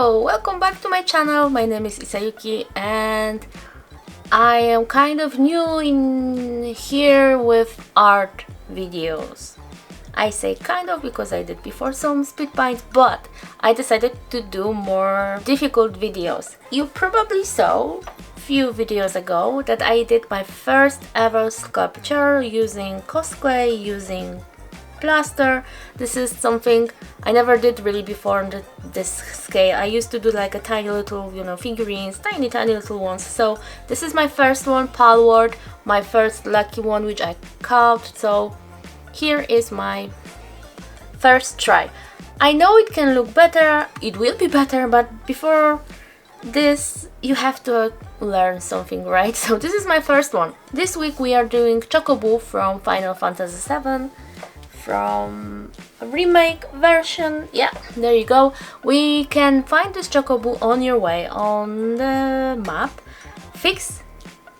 Hello, welcome back to my channel. My name is Isayuki and I am kind of new in here with art videos. I say kind of because I did before some speed paint, but I decided to do more difficult videos. You probably saw a few videos ago that I did my first ever sculpture using cosplay, using plaster. This is something I never did really before on this scale. I used to do like a tiny little, figurines, tiny little ones. So this is my first one, palward, my first lucky one which I carved. So here is my first try. I know it can look better, it will be better, but before this you have to learn something, right? So this is my first one. This week we are doing CHOCOBO from Final Fantasy VII, from a remake version. Yeah, there you go. We can find this CHOCOBO on your way on the map. Fix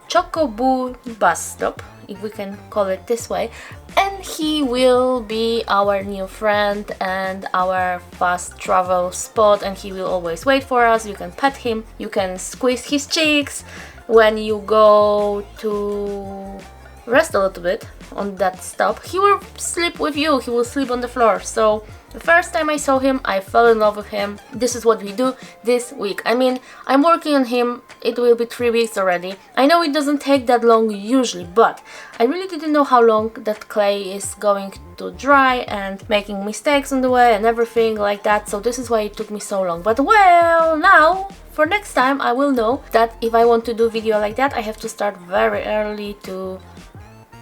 CHOCOBO bus stop, if we can call it this way, and he will be our new friend and our fast travel spot, and he will always wait for us. You can pet him, you can squeeze his cheeks when you go to rest a little bit on that stop. He will sleep with you, he will sleep on the floor. So the first time I saw him, I fell in love with him. This is what we do this week. I mean, I'm working on him, it will be 3 weeks already. I know it doesn't take that long usually, but I really didn't know how long that clay is going to dry and making mistakes on the way and everything like that. So this is why it took me so long. But well, now for next time I will know that if I want to do video like that, I have to start very early to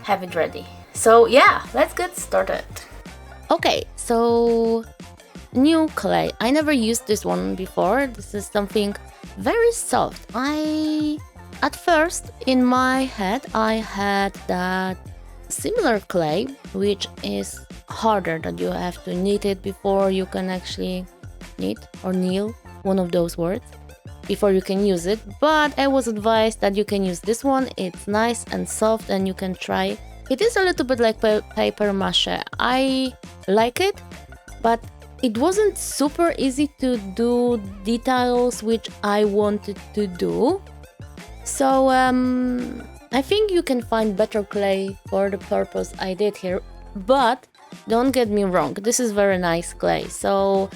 have it ready. So yeah, let's get started. Okay, so new clay. I never used this one before. This is something very soft. At first in my head I had that similar clay which is harder, that you have to knead it before you can actually knit or kneel, one of those words, before you can use it. But I was advised that you can use this one. It's nice and soft and you can try. It is a little bit like paper mache. I like it, but it wasn't super easy to do details which I wanted to do. So I think you can find better clay for the purpose I did here. But don't get me wrong, this is very nice clay. So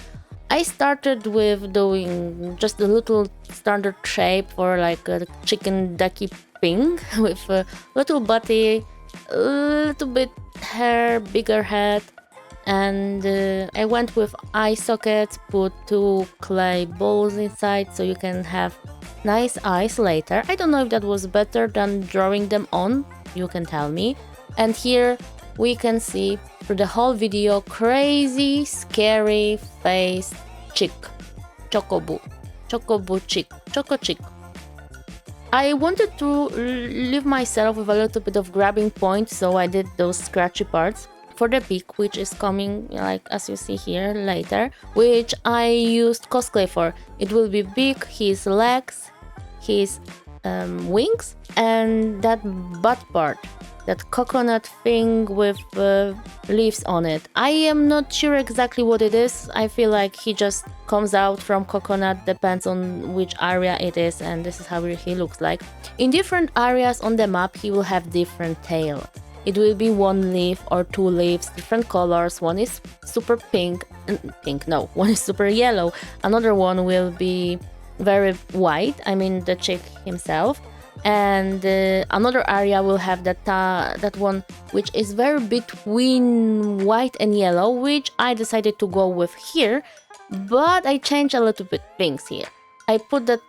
I started with doing just a little standard shape for like a chicken ducky thing with a little body, a little bit hair, bigger head, and I went with eye sockets, put 2 clay balls inside so you can have nice eyes later. I don't know if that was better than drawing them on, you can tell me. And here we can see through the whole video crazy scary face CHIC, CHOCOBO CHIC, CHIC. I wanted to leave myself with a little bit of grabbing point, so I did those scratchy parts for the beak, which is coming, like as you see here later, which I used cosplay for. It will be beak, his legs, his wings, and that butt part, that coconut thing with leaves on it. I am not sure exactly what it is. I feel like he just comes out from coconut, depends on which area it is, and this is how he looks like. In different areas on the map he will have different tail. It will be 1 leaf or 2 leaves, different colors. One is super one is super yellow, another one will be very white, I mean the CHIC himself, and another area will have that one which is very between white and yellow, which I decided to go with here, but I changed a little bit things here. I put that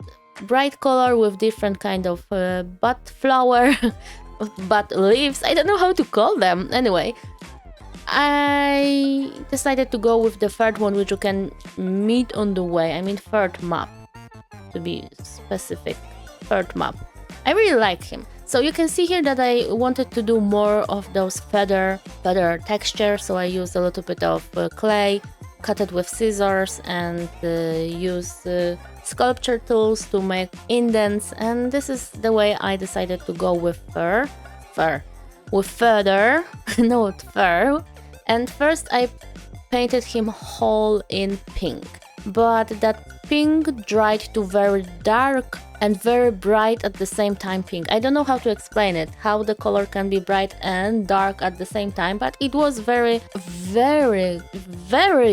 bright color with different kind of bud flower bud leaves, I don't know how to call them. Anyway, I decided to go with the third one which you can meet on the way, I mean third map to be specific, third map. I really like him. So you can see here that I wanted to do more of those feather texture, so I used a little bit of clay, cut it with scissors, and use sculpture tools to make indents, and this is the way I decided to go with feather, not fur. And first I painted him whole in pink, but that pink dried to very dark and very bright at the same time pink. I don't know how to explain it, how the color can be bright and dark at the same time, but it was very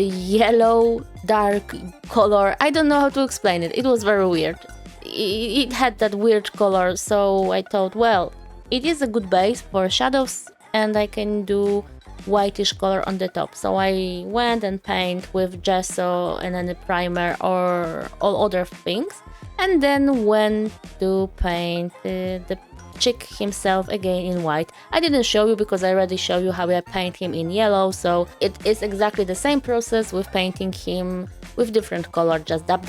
yellow, dark color. I don't know how to explain it. It was very weird. It had that weird color, so I thought, well, it is a good base for shadows and I can do whitish color on the top. So I went and paint with gesso and then a primer or all other things, and then went to paint the CHIC himself again in white. I didn't show you because I already showed you how I paint him in yellow, so it is exactly the same process with painting him with different color, just dab.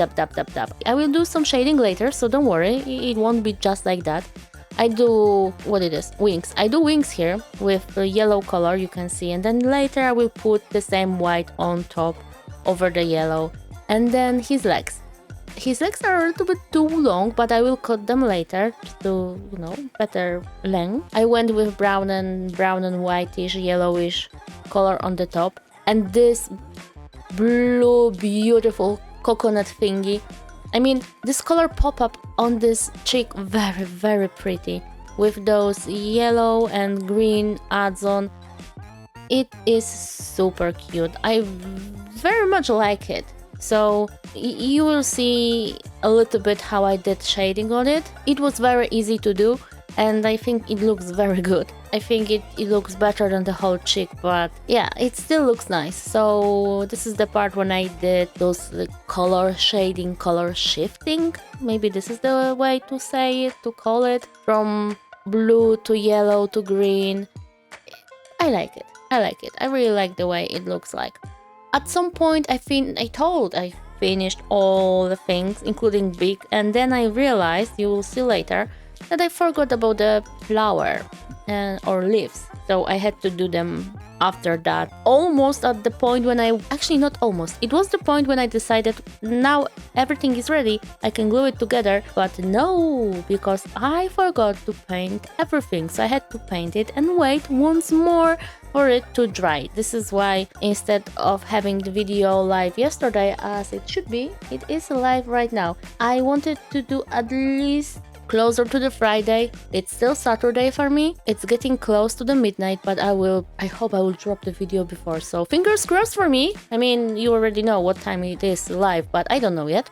I will do some shading later, so don't worry, it won't be just like that. I do, what it is, wings. I do wings here with the yellow color, you can see, and then later I will put the same white on top over the yellow. And then his legs. His legs are a little bit too long, but I will cut them later to, you know, better length. I went with brown and whitish, yellowish color on the top, and this blue, beautiful coconut thingy. I mean, this color pop-up on this CHIC, very pretty, with those yellow and green adds on. It is super cute. I very much like it. So you will see a little bit how I did shading on it. It was very easy to do, and I think it looks very good. I think it looks better than the whole CHIC, but yeah, it still looks nice. So this is the part when I did those color shading, color shifting. Maybe this is the way to say it, to call it. From blue to yellow to green. I like it. I really like the way it looks like. At some point I finished all the things, including big, and then I realized, you will see later, that I forgot about the flower or leaves, so I had to do them after that. Almost at the point when actually not almost, it was the point when I decided now everything is ready, I can glue it together, but no, because I forgot to paint everything, so I had to paint it and wait once more for it to dry. This is why instead of having the video live yesterday as it should be, it is live right now. I wanted to do at least closer to the Friday. It's still Saturday for me. It's getting close to the midnight, but I hope I will drop the video before. So fingers crossed for me. I mean, you already know what time it is live, but I don't know yet.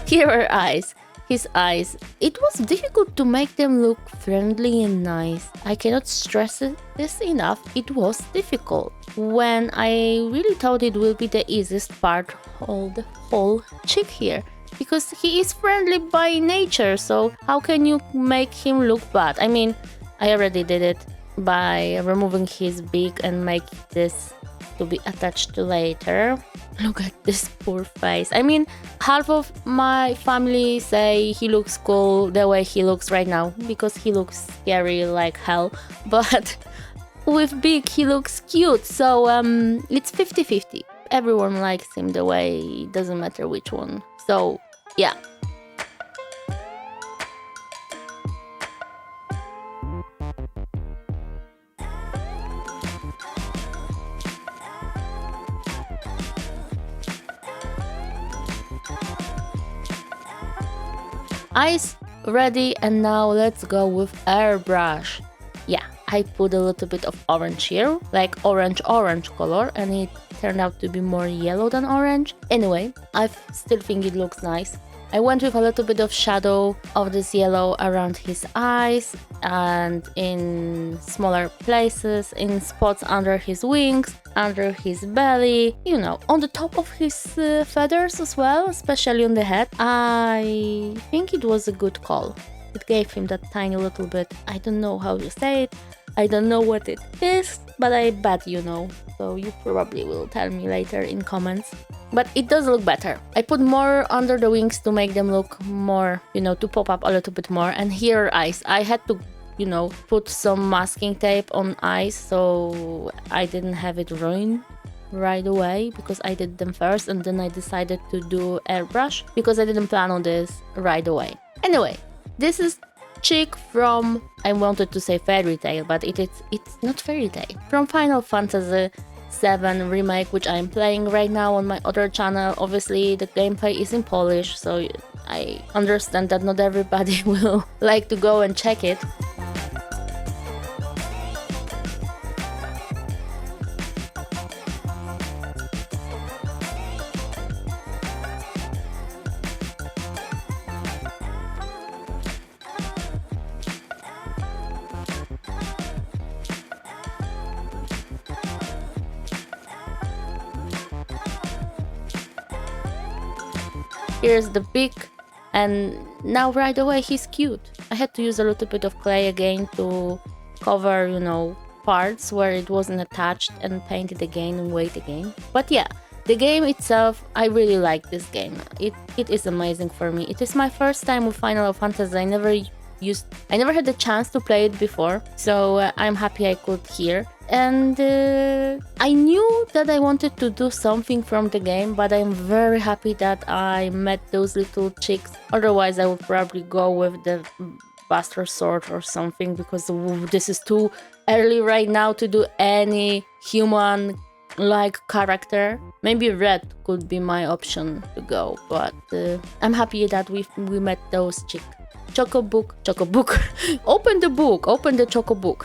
Here are eyes. His eyes. It was difficult to make them look friendly and nice. I cannot stress this enough. It was difficult. When I really thought it will be the easiest part of the whole CHIC here. Because he is friendly by nature, so how can you make him look bad? I mean, I already did it by removing his beak and make this to be attached to later. Look at this poor face. I mean, half of my family say he looks cool the way he looks right now, because he looks scary like hell, but with beak he looks cute, so it's 50-50. Everyone likes him the way, it doesn't matter which one. So yeah. Eyes ready, and now let's go with airbrush. Yeah, I put a little bit of orange here, like orange color, and it turned out to be more yellow than orange. Anyway, I still think it looks nice. I went with a little bit of shadow of this yellow around his eyes and in smaller places, in spots under his wings, under his belly, you know, on the top of his feathers as well, especially on the head. I think it was a good call. it gave him that tiny little bit. I don't know how you say it, I don't know what it is, but I bet you know. So you probably will tell me later in comments. But it does look better. I put more under the wings to make them look more, you know, to pop up a little bit more. And here are eyes. I had to, you know, put some masking tape on eyes so I didn't have it ruined right away, because I did them first and then I decided to do airbrush because I didn't plan on this right away. Anyway, this is CHIC from, I wanted to say fairy tale, but it's not fairy tale, from Final Fantasy VII Remake, which I'm playing right now on my other channel. Obviously the gameplay is in Polish, so I understand that not everybody will like to go and check it. Here's the beak, and now right away he's cute. I had to use a little bit of clay again to cover, you know, parts where it wasn't attached and paint it again and wait again. But yeah, the game itself, I really like this game. It is amazing for me. It is my first time with Final Fantasy. I never had the chance to play it before, so I'm happy I could here. And I knew that I wanted to do something from the game, but I'm very happy that I met those little chicks. Otherwise I would probably go with the Buster Sword or something, because this is too early right now to do any human-like character. Maybe Red could be my option to go, but I'm happy that we met those chicks. CHOCOBO. Open the book, open the CHOCOBO.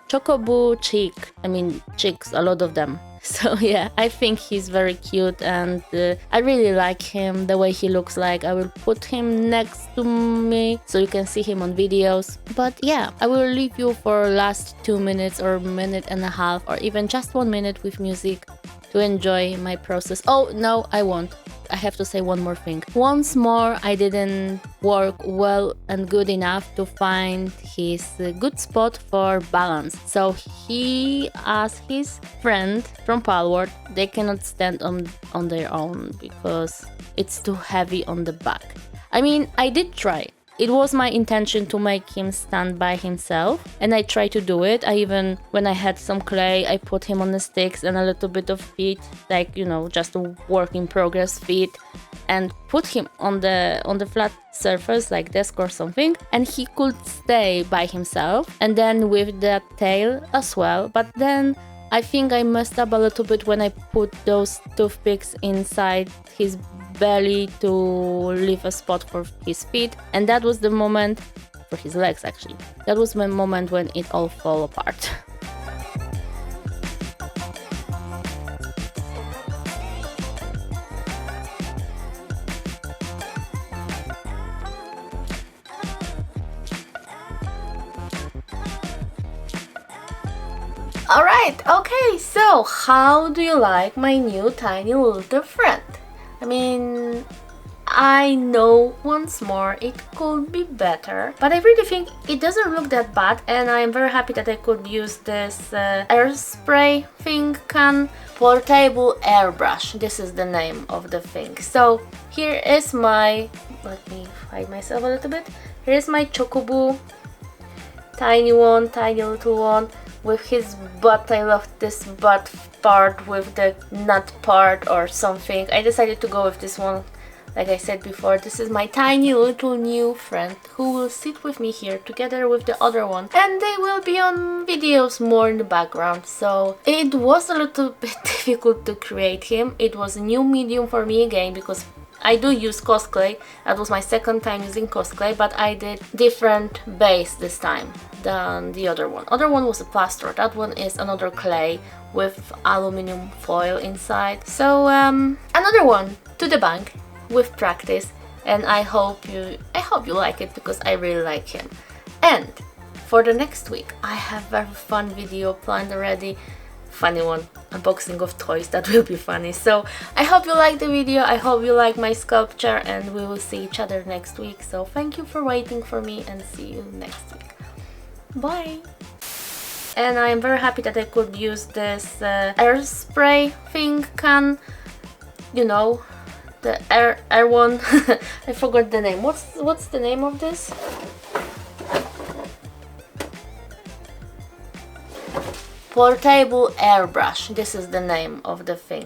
CHOCOBO, CHIC, I mean chicks, a lot of them. So yeah, I think he's very cute and I really like him, the way he looks like. I will put him next to me so you can see him on videos. But yeah, I will leave you for last 2 minutes or minute and a half or even just 1 minute with music to enjoy my process. Oh no, I won't. I have to say one more thing. Once more, I didn't work well and good enough to find his good spot for balance. So he asked his friend from Palworld, they cannot stand on their own because it's too heavy on the back. I mean, I did try. It was my intention to make him stand by himself, and I tried to do it. I even, when I had some clay, I put him on the sticks and a little bit of feet, like, you know, just a work in progress feet, and put him on the flat surface like desk or something, and he could stay by himself, and then with the tail as well. But then I think I messed up a little bit when I put those toothpicks inside his belly to leave a spot for his feet, and that was the moment, for his legs actually, that was my moment when it all fell apart. Alright, okay, so how do you like my new tiny little friend? I mean, I know once more it could be better, but I really think it doesn't look that bad, and I'm very happy that I could use this air spray thing can. Portable airbrush, this is the name of the thing. So here is my, let me hide myself a little bit, here is my CHOCOBO, tiny one, tiny little one, with his butt. I love this butt part with the nut part or something. I decided to go with this one. Like I said before, this is my tiny little new friend who will sit with me here together with the other one, and they will be on videos more in the background. So it was a little bit difficult to create him. It was a new medium for me again, because I do use cosplay. That was my second time using cosplay, but I did different base this time than the other one. Other one was a plaster. That one is another clay with aluminum foil inside. So another one to the bank with practice, and I hope you like it, because I really like him. And for the next week I have a very fun video planned already funny one, unboxing of toys, that will be funny. So I hope you like the video, I hope you like my sculpture, and we will see each other next week. So thank you for waiting for me, and see you next week. Bye! And I am very happy that I could use this air spray thing can, you know, the air one. I forgot the name. What's the name of this? Portable airbrush. This is the name of the thing.